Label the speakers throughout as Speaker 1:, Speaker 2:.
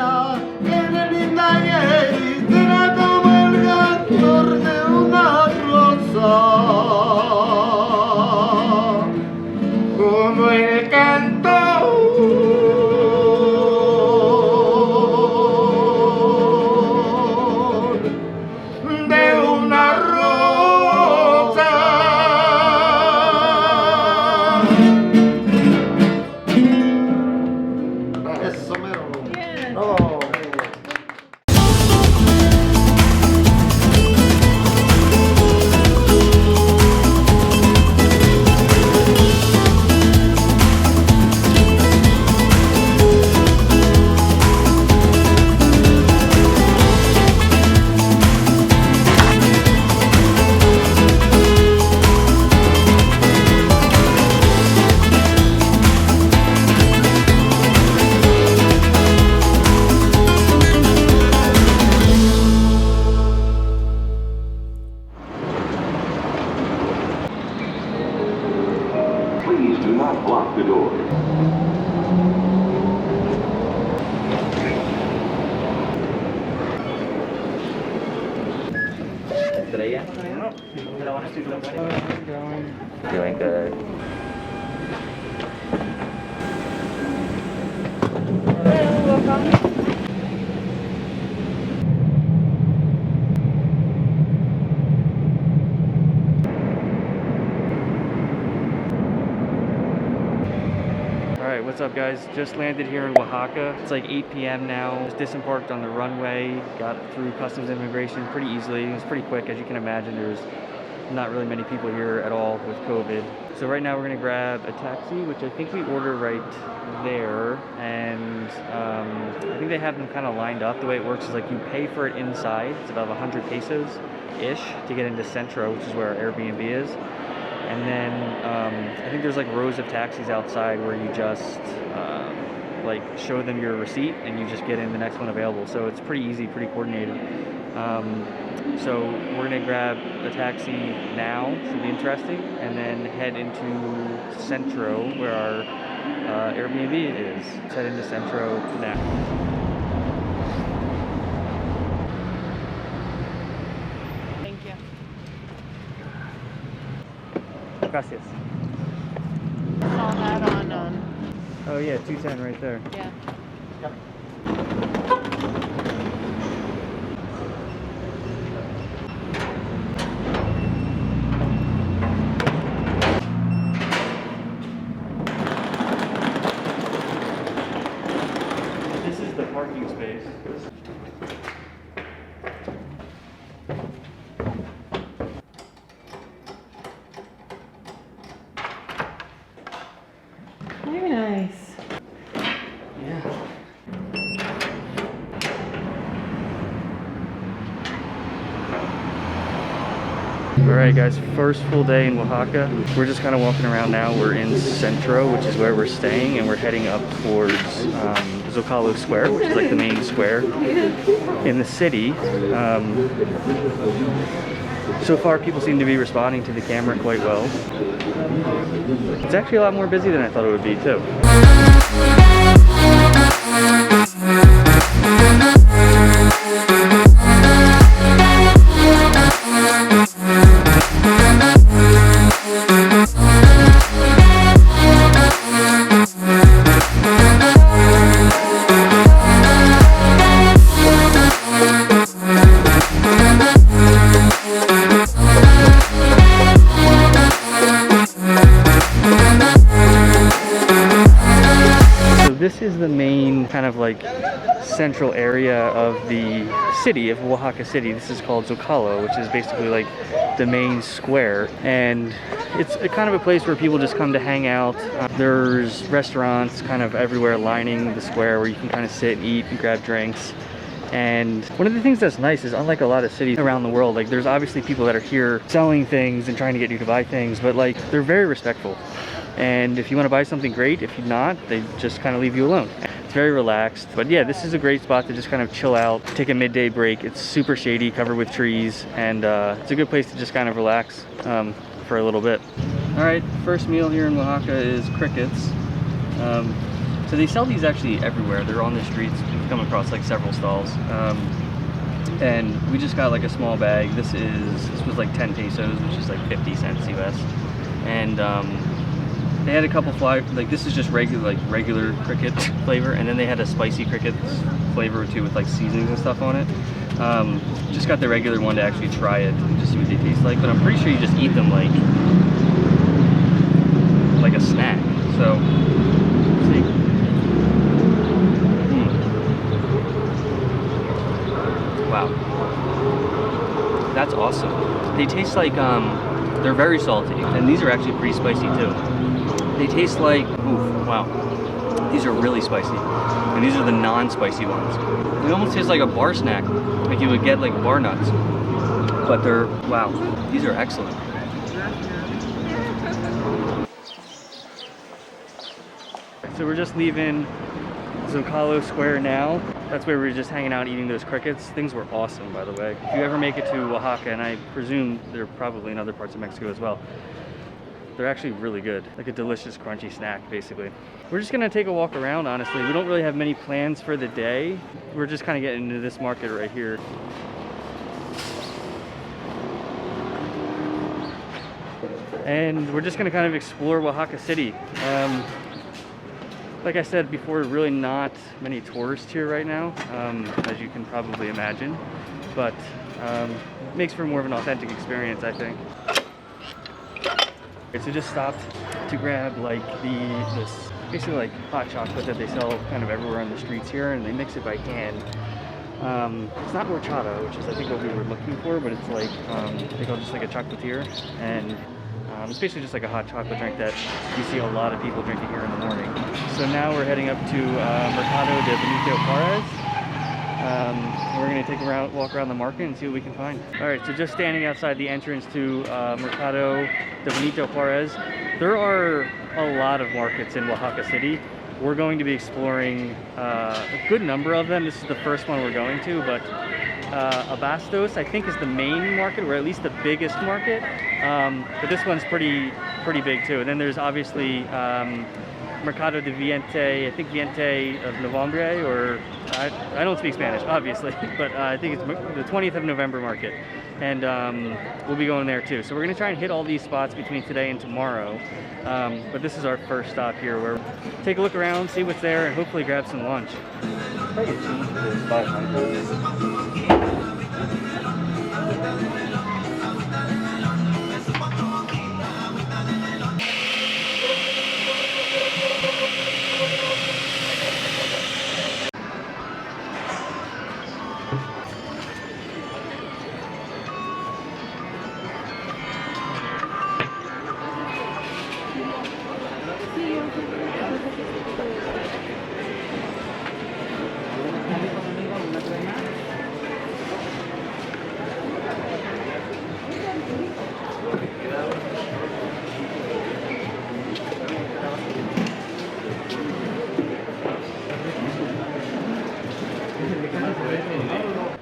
Speaker 1: morena, eres linda y será como el cantor de una rosa, como el cantor de una rosa. Eso mero.
Speaker 2: Yeah.
Speaker 1: No.
Speaker 3: Please do not block the door.
Speaker 4: Estrella. Doing good.
Speaker 5: Alright, what's up guys? Just landed here in Oaxaca. It's like 8 p.m. now. Just disembarked on the runway. Got through customs immigration pretty easily. It was pretty quick. As you can imagine, there's not really many people here at all with COVID. So right now we're gonna grab a taxi, which I think we order right there. And I think they have them kind of lined up. The way it works is like you pay for it inside. It's about 100 pesos-ish to get into Centro, which is where our Airbnb is. And then I think there's like rows of taxis outside where you just like show them your receipt and you just get in the next one available. So it's pretty easy, pretty coordinated. So we're gonna grab a taxi now, should be interesting, and then head into Centro where our Airbnb is. Let's head into Centro now.
Speaker 2: Thank you.
Speaker 5: Gracias.
Speaker 2: Saw that on,
Speaker 5: Oh yeah, 210 right there.
Speaker 2: yeah.
Speaker 5: This is the parking space.
Speaker 2: Very nice.
Speaker 5: Yeah. Alright guys, first full day in Oaxaca. We're just kind of walking around now. We're in Centro, which is where we're staying, and we're heading up towards Zocalo Square, which is like the main square in the city. So far people seem to be responding to the camera quite well. It's actually a lot more busy than I thought it would be too. This is the main kind of like central area of the city of Oaxaca City. This is called Zocalo, which is basically like the main square, and it's a kind of a place where people just come to hang out. There's restaurants kind of everywhere lining the square where you can kind of sit and eat and grab drinks. And one of the things that's nice is, unlike a lot of cities around the world, like there's obviously people that are here selling things and trying to get you to buy things, but like they're very respectful. And if you want to buy something, great. If you're not, they just kind of leave you alone. It's very relaxed. But yeah, this is a great spot to just kind of chill out, take a midday break. It's super shady, covered with trees, and it's a good place to just kind of relax for a little bit. All right, first meal here in Oaxaca is crickets. So they sell these actually everywhere. They're on the streets. We've come across like several stalls. And we just got like a small bag. This was like 10 pesos, which is like 50 cents US. And they had a couple like this is just regular cricket flavor, and then they had a spicy cricket flavor too with like seasonings and stuff on it. Just got the regular one to actually try it and just see what they taste like. But I'm pretty sure you just eat them like a snack. So let's see. Wow, that's awesome. They taste like they're very salty, and these are actually pretty spicy too. They taste like, oof, wow. These are really spicy. And these are the non-spicy ones. They almost taste like a bar snack, like you would get like bar nuts. But they're, wow, these are excellent. So we're just leaving Zocalo Square now. That's where we were just hanging out eating those crickets. Things were awesome, by the way. If you ever make it to Oaxaca, and I presume they're probably in other parts of Mexico as well, they're actually really good. Like a delicious, crunchy snack, basically. We're just gonna take a walk around, honestly. We don't really have many plans for the day. We're just kind of getting into this market right here. And we're just gonna kind of explore Oaxaca City. Like I said before, really not many tourists here right now, as you can probably imagine. But it makes for more of an authentic experience, I think. So just stopped to grab like this basically like hot chocolate that they sell kind of everywhere on the streets here, and they mix it by hand. It's not horchata, which is I think what we were looking for, but it's like they call it just like a chocolatier, and it's basically just like a hot chocolate drink that you see a lot of people drinking here in the morning. So now we're heading up to Mercado de Benito Juarez. We're going to take a walk around the market and see what we can find. All right, so just standing outside the entrance to Mercado de Benito Juarez. There are a lot of markets in Oaxaca City. We're going to be exploring a good number of them. This is the first one we're going to, but Abastos, I think, is the main market, or at least the biggest market. But this one's pretty big too. And then there's obviously Mercado de Viente, I think Viente of Novembre, or I don't speak Spanish, obviously, but I think it's the 20th of November market. And we'll be going there too. So we're gonna try and hit all these spots between today and tomorrow. But this is our first stop here, where we'll take a look around, see what's there, and hopefully grab some lunch.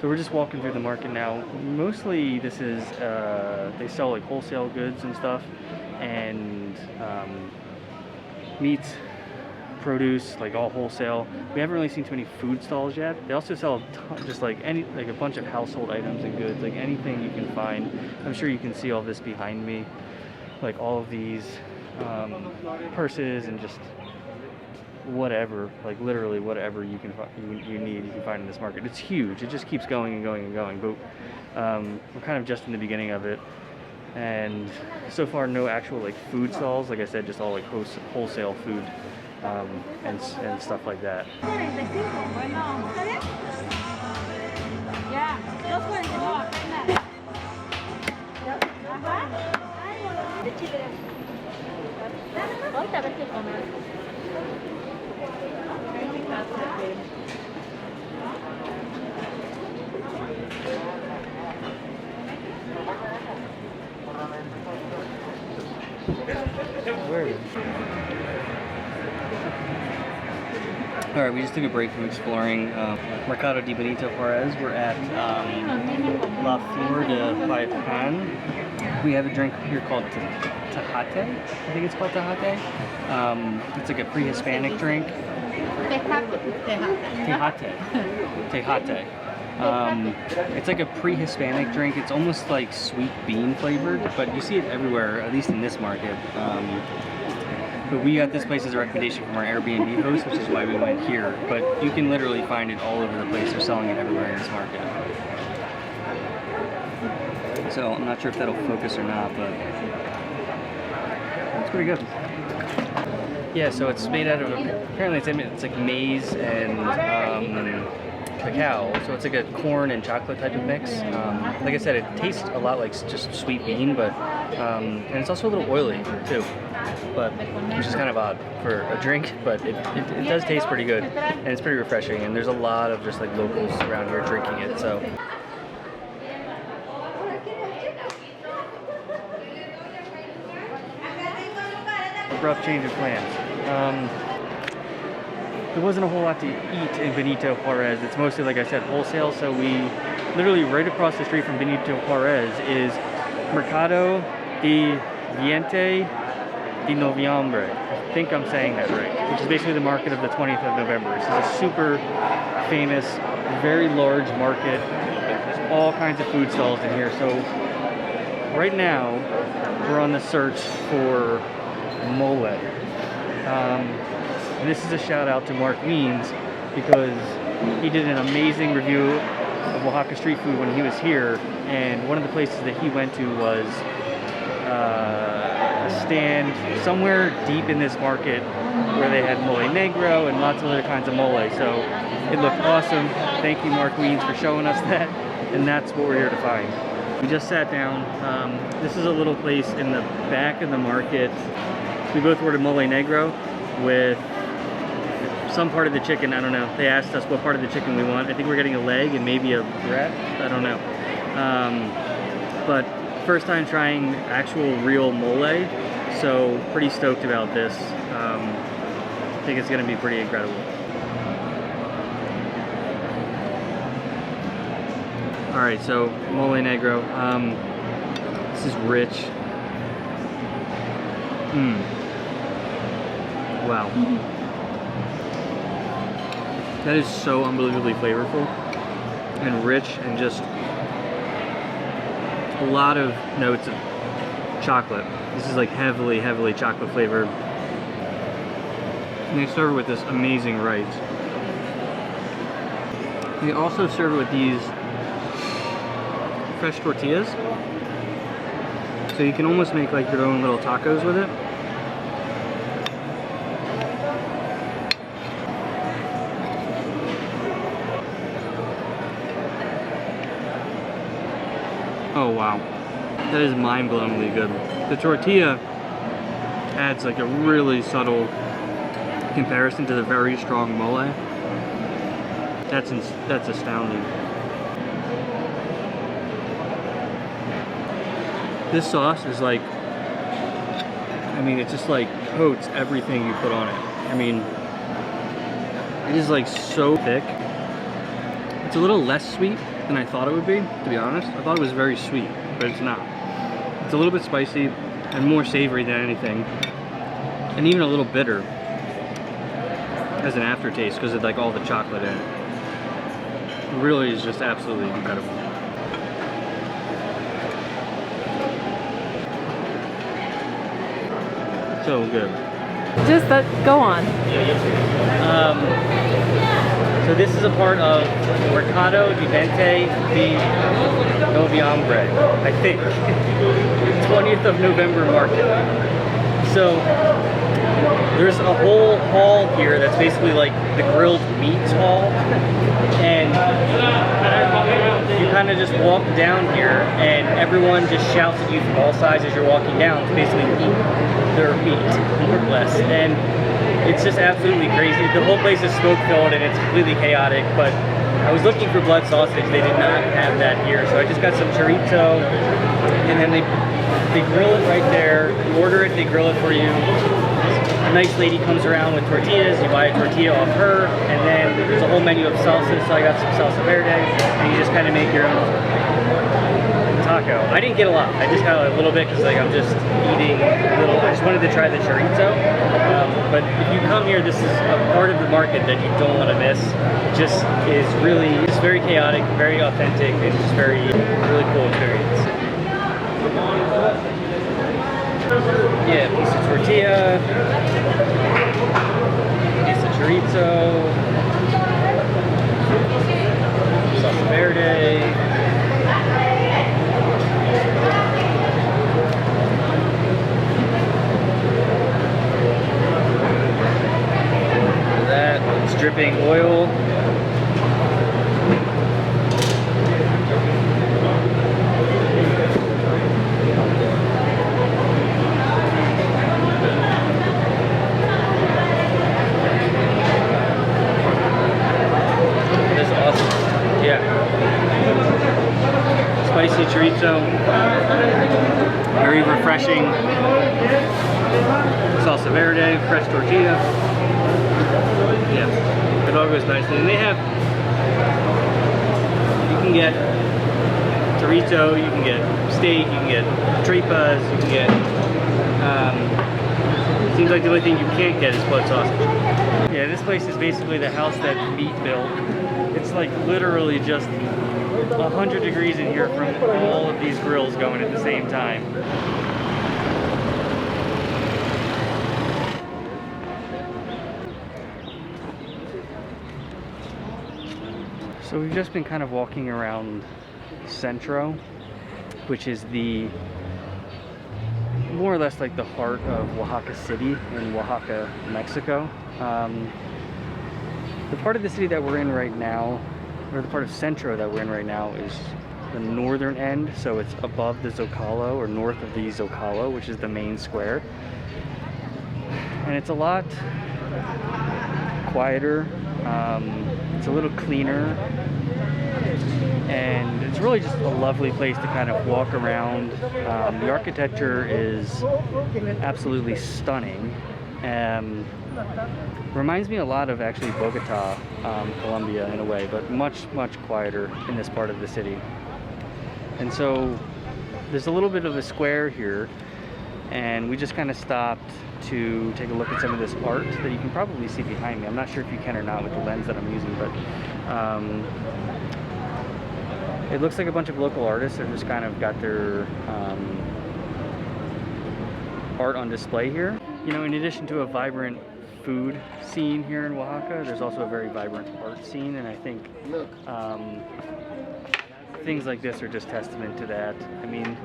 Speaker 5: So we're just walking through the market now. Mostly this is, they sell like wholesale goods and stuff, and meats, produce, like all wholesale. We haven't really seen too many food stalls yet. They also sell a ton, just like a bunch of household items and goods, like anything you can find. I'm sure you can see all this behind me, like all of these purses and just whatever, like literally whatever you can you need, you can find in this market. It's huge. It just keeps going and going and going. But we're kind of just in the beginning of it, and so far no actual like food stalls. Like I said, just all like wholesale food and stuff like that. All right, we just took a break from exploring Mercado de Benito Juarez. We're at La Flor de Pan. We have a drink here called Tejate. I think it's called Tejate. It's like a pre-Hispanic drink. Tejate. It's like a pre-Hispanic drink. It's almost like sweet bean flavored, but you see it everywhere, at least in this market. But we got this place as a recommendation from our Airbnb host, which is why we went here. But you can literally find it all over the place. They're selling it everywhere in this market. So I'm not sure if that'll focus or not, but it's pretty good. Yeah, so it's made out of, apparently it's like maize and cacao, so it's like a corn and chocolate type of mix. Like I said, it tastes a lot like just sweet bean, but and it's also a little oily too, but which is kind of odd for a drink, but it does taste pretty good, and it's pretty refreshing, and there's a lot of just like locals around here drinking it, so. Abrupt change of plans. There wasn't a whole lot to eat in Benito Juarez. It's mostly, like I said, wholesale. So we literally right across the street from Benito Juarez is Mercado de Veinte de Noviembre. I think I'm saying that right, which is basically the market of the 20th of November. This is a super famous, very large market. There's all kinds of food stalls in here. So right now, we're on the search for mole. And this is a shout out to Mark Weens because he did an amazing review of Oaxaca street food when he was here, and one of the places that he went to was a stand somewhere deep in this market where they had mole negro and lots of other kinds of mole. So it looked awesome. Thank you, Mark Weens, for showing us that, and that's what we're here to find. We just sat down. This is a little place in the back of the market. We both ordered mole negro with some part of the chicken, I don't know. They asked us what part of the chicken we want. I think we're getting a leg and maybe a breast, I don't know. But first time trying actual real mole, so pretty stoked about this. I think it's gonna be pretty incredible. All right, so mole negro. This is rich. Wow. That is so unbelievably flavorful and rich, and just a lot of notes of chocolate. This is like heavily, heavily chocolate flavored. And they serve it with this amazing rice. They also serve it with these fresh tortillas. So you can almost make like your own little tacos with it. Oh wow, that is mind-blowingly good. The tortilla adds like a really subtle comparison to the very strong mole. That's astounding. This sauce is like, I mean, it just like coats everything you put on it. I mean, it is like so thick. It's a little less sweet than I thought it would be, to be honest. I thought it was very sweet, but it's not. It's a little bit spicy and more savory than anything, and even a little bitter as an aftertaste because of like all the chocolate in it. It really is just absolutely incredible. So good.
Speaker 2: Just go on.
Speaker 5: So this is a part of Mercado de Veinte de Noviembre, I think. 20th of November market. So there's a whole hall here that's basically like the grilled meats hall, and you kind of just walk down here and everyone just shouts at you from all sides as you're walking down to basically eat their meat, more or less. And it's just absolutely crazy. The whole place is smoke filled and it's completely chaotic, but I was looking for blood sausage. They did not have that here, so I just got some chorizo, and then they grill it right there. You order it, they grill it for you. A nice lady comes around with tortillas, you buy a tortilla off her, and then there's a whole menu of salsas, so I got some salsa verde, and you just kind of make your own taco. I didn't get a lot. I just got a little bit because like I'm just eating a little. I just wanted to try the chorizo. But if you come here, this is a part of the market that you don't want to miss. It just is really, it's very chaotic, very authentic. It's just very, really cool experience. Yeah, piece of tortilla, piece of chorizo, salsa verde. That it's dripping oil. Spicy chorizo, very refreshing. Salsa verde, fresh tortilla. Yeah, it all goes nicely. And they have, you can get chorizo, you can get steak, you can get tripas, you can get, seems like the only thing you can't get is blood sausage. Yeah, this place is basically the house that meat built. It's like literally just 100 degrees in here from all of these grills going at the same time. So we've just been kind of walking around Centro, which is the more or less like the heart of Oaxaca City in Oaxaca, Mexico. The part of the city that we're in right now, or the part of Centro that we're in right now, is the northern end, so it's above the Zocalo, or north of the Zocalo, which is the main square. And it's a lot quieter, it's a little cleaner, and it's really just a lovely place to kind of walk around. The architecture is absolutely stunning. Reminds me a lot of actually Bogota, Colombia in a way, but much quieter in this part of the city. And so there's a little bit of a square here, and we just kind of stopped to take a look at some of this art that you can probably see behind me. I'm not sure if you can or not with the lens that I'm using, but it looks like a bunch of local artists have just kind of got their art on display here. You know, in addition to a vibrant food scene here in Oaxaca, there's also a very vibrant art scene, and I think things like this are just testament to that. I mean,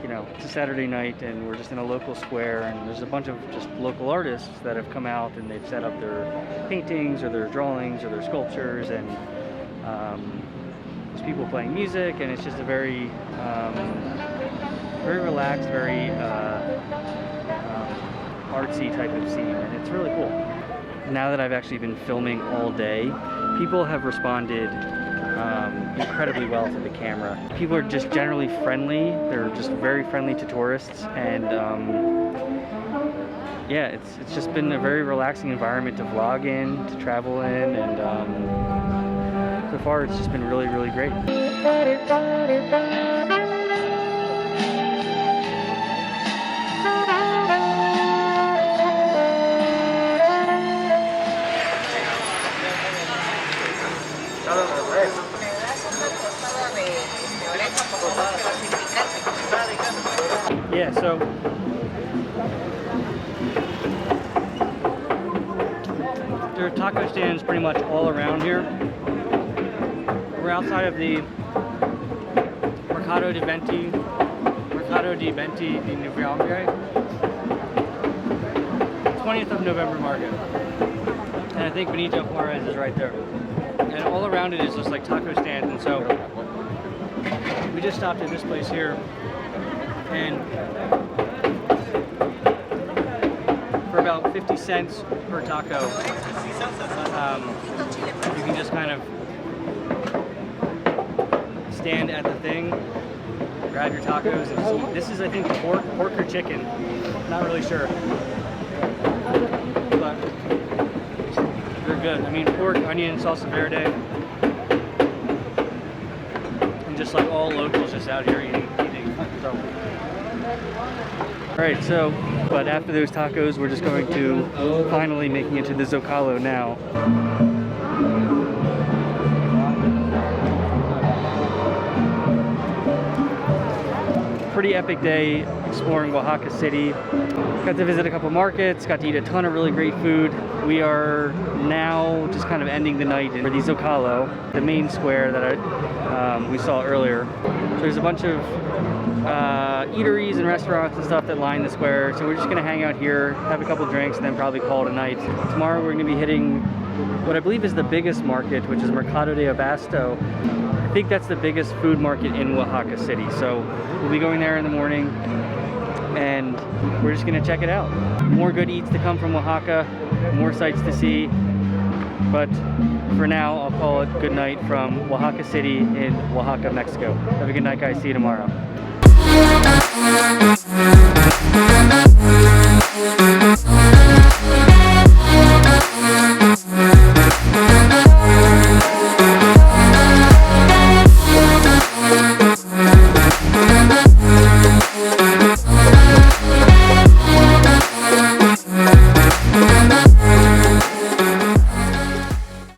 Speaker 5: you know, it's a Saturday night and we're just in a local square, and there's a bunch of just local artists that have come out and they've set up their paintings or their drawings or their sculptures, and there's people playing music, and it's just a very relaxed, very artsy type of scene, and it's really cool. Now that I've actually been filming all day, people have responded incredibly well to the camera. People are just generally friendly. They're just very friendly to tourists, and yeah, it's just been a very relaxing environment to vlog in, to travel in, and so far it's just been really great. Yeah, so there are taco stands pretty much all around here. We're outside of the Mercado de Venti di Noviembre, 20th of November market. And I think Benito Juarez is right there. And all around it is just like taco stands, and so we just stopped at this place here, and for about 50 cents per taco, you can just kind of stand at the thing, grab your tacos, and just eat. This is, I think, pork or chicken. Not really sure, but they're good. I mean, pork, onion, salsa verde, and just like all locals just out here eating Alright, so, but after those tacos, we're just going to finally making it to the Zocalo now. Pretty epic day exploring Oaxaca City. Got to visit a couple markets, got to eat a ton of really great food. We are now just kind of ending the night in the Zocalo, the main square that we saw earlier. So there's a bunch of eateries and restaurants and stuff that line the square. So we're just gonna hang out here, have a couple drinks, and then probably call it a night. Tomorrow we're gonna be hitting what I believe is the biggest market, which is Mercado de Abasto. I think that's the biggest food market in Oaxaca City. So we'll be going there in the morning and we're just gonna check it out. More good eats to come from Oaxaca, more sights to see. But for now, I'll call it good night from Oaxaca City in Oaxaca, Mexico. Have a good night, guys. See you tomorrow.